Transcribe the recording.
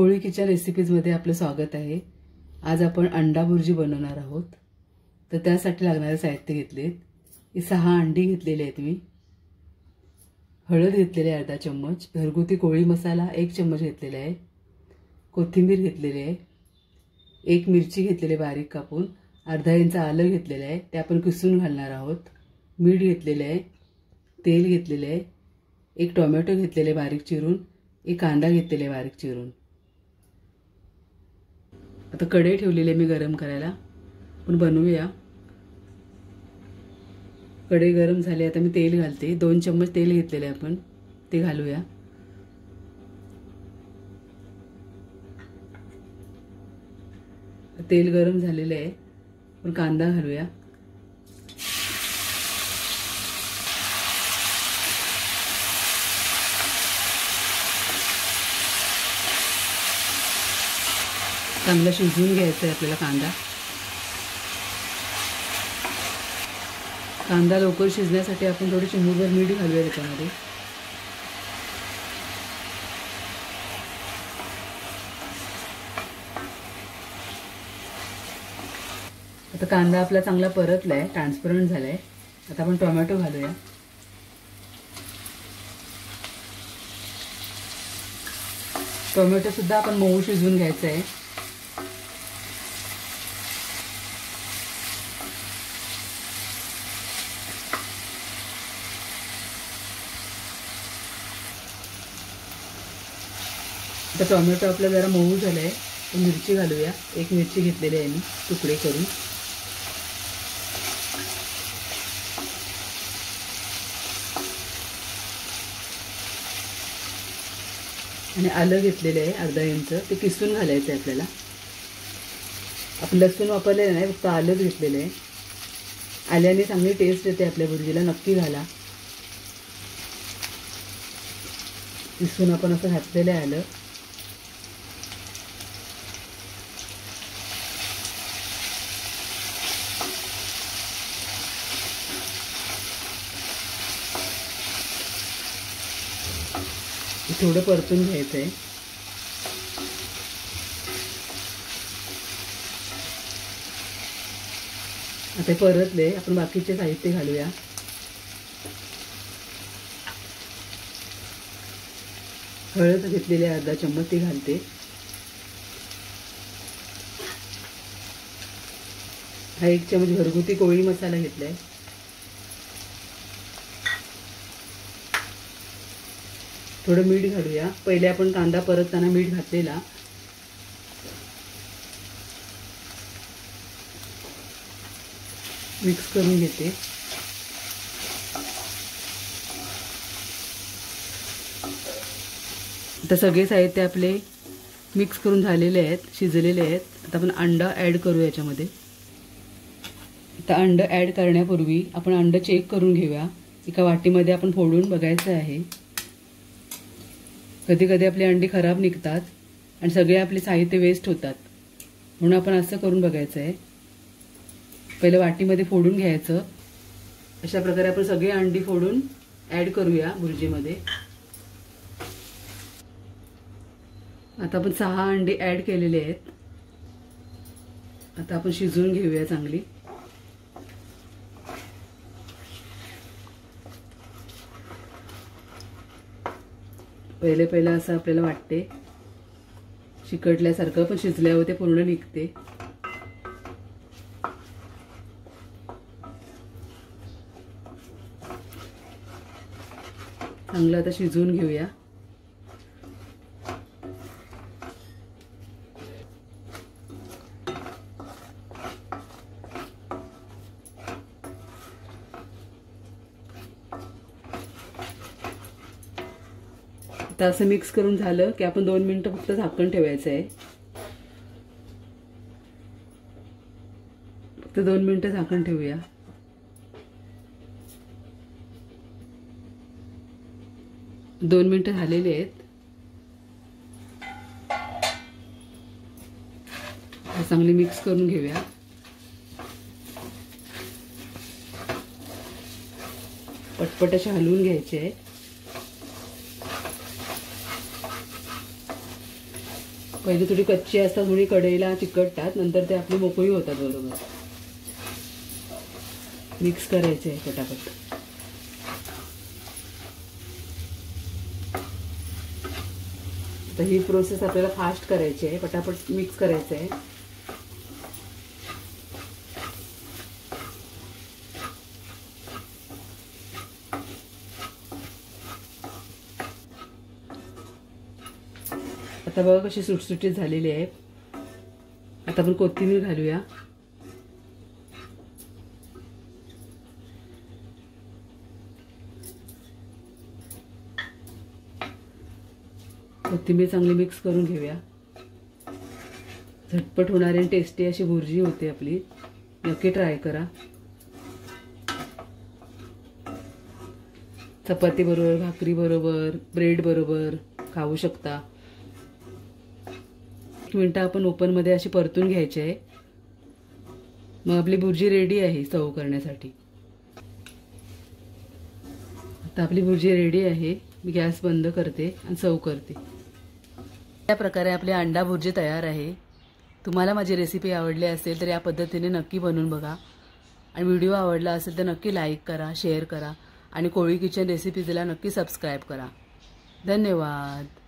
कोळी kitchen रेसिपीजमध्ये आपलं स्वागत आहे। आज आपण अंडा भुर्जी बनवणार आहोत। तर त्यासाठी लागणारे साहित्य घेतलेत। ही 6 अंडी घेतलेली आहेत मी। हळद घेतलेली आहे अर्धा चम्मच, घरगुती कोळी मसाला 1 चम्मच घेतलेला आहे, कोथिंबीर घेतलेली आहे, 1 मिरची घेतलेली बारीक कापून, अर्धा इंच आलं घेतलेलं आहे, ते आपण किसून घालणार आहोत, मीठ घेतलेले आहे, तेल घेतलेले आहे, 1 टोमॅटो घेतलेले बारीक चिरून, 1 कांदा घेतलेला बारीक चिरून। आता कढई ठेवलेली मी गरम करायला, आपण बनवूया। कढई गरम झाली, आता मी तेल घालते। 2 चम्मच तेल घेतलेले आपण, ते घालूया। तेल गरम झालेले आहे, आपण कांदा घालूया। चांगला शिजवून घ्यायचा आहे आपल्याला कांदा लवकर शिजण्यासाठी आपण थोडी चिमूटभर मीठ घालूया त्यामध्ये। आता कांदा आपला चांगला परतलाय, ट्रान्सपरंट झालाय। आता आपण टोमॅटो घालूया। टोमॅटो सुद्धा आपण मऊ शिजवून घ्यायचा आहे। आता टोमॅटो आपला जरा मऊ झालाय, तर मिरची घालूया। 1 मिरची घेतलेली आहे मी तुकडे करून। आणि आलं घेतलेलं आहे अर्धा इंच, ते किसून घालायचं आहे आपल्याला। आपण लसूण वापरलेलं नाही, फक्त आलंच घेतलेलं आहे। आल्याने चांगली टेस्ट येते आपल्या भुर्जीला, नक्की घाला। किसून आपण असं घातलेलं आहे आलं। थोडं परतून घ्यायचं आहे। आता परतले, आपण बाकीचे साहित्य घालूया। हळद घेतलेली अर्धा चम्मच, ती घालते। हा 1 चम्मच घरगुती कोळी मसाला घेतलाय। थोडं मीठ घालूया। पहिले आपण कांदा परतताना मीठ घातलेला। मिक्स करून घेते। आता सगळे साहित्य आपले मिक्स करून झालेले आहेत, शिजलेले आहेत। आता आपण अंडा ॲड करू याच्यामध्ये। आता अंड ॲड करण्यापूर्वी आपण अंड चेक करून घेऊया। एका वाटीमध्ये आपण फोडून बघायचं आहे। कधी कधी आपली अंडी खराब निघतात आणि सगळे आपले साहित्य वेस्ट होतात, म्हणून आपण असं करून बघायचं आहे। पहिले वाटीमध्ये फोडून घ्यायचं। अशा प्रकारे आपण सगळे अंडी फोडून ॲड करूया भुर्जीमध्ये। आता आपण 6 अंडी ॲड केलेले आहेत। आता आपण शिजवून घेऊया चांगली। पहिले असं आपल्याला वाटते चिकटल्यासारखं, पण शिजल्यावर ते पूर्ण निघते। चांगलं आता शिजवून घेऊया। आता असं मिक्स करून झालं की आपण 2 मिनिटं फक्त झाकण ठेवायचं आहे। फक्त 2 मिनिटं झाकण ठेवूया। दोन मिनिटं झालेली आहेत। चांगली मिक्स करून घेऊया। पटपट असे हलवून घ्यायचे आहे। पहिले थोडी कच्ची असतात थोडी कढईला चिकटतात, नंतर ते आपली मोकळी होतात बरोबर. मिक्स करायचे आहे पटापट. तर ही प्रोसेस आपल्याला फास्ट करायची आहे, पटापट मिक्स करायचं आहे. आता बघा कशी सुटसुटीत झालेली आहे. आता आपण कोथिंबीर घालूया. कोथिंबीर चांगली मिक्स करून घेऊया. झटपट होणारी आणि टेस्टी अशी भुर्जी होते आपली. नक्की ट्राय करा. चपाती बरोबर, भाकरी बरोबर, ब्रेड बरोबर खाऊ शकता. 1 मिनिट आपण ओपनमध्ये अशी परतून घ्यायची आहे. मग आपली भुर्जी रेडी आहे सर्व करण्यासाठी. आता आपली भुर्जी रेडी आहे. मी गॅस बंद करते आणि सर्व करते. या प्रकारे आपली अंडा भुर्जी तयार आहे. तुम्हाला माझी रेसिपी आवडली असेल तर या पद्धतीने नक्की बनवून बघा. आणि व्हिडिओ आवडला असेल तर नक्की लाईक करा, शेअर करा आणि कोळी किचन रेसिपीजला नक्की सबस्क्राईब करा. धन्यवाद.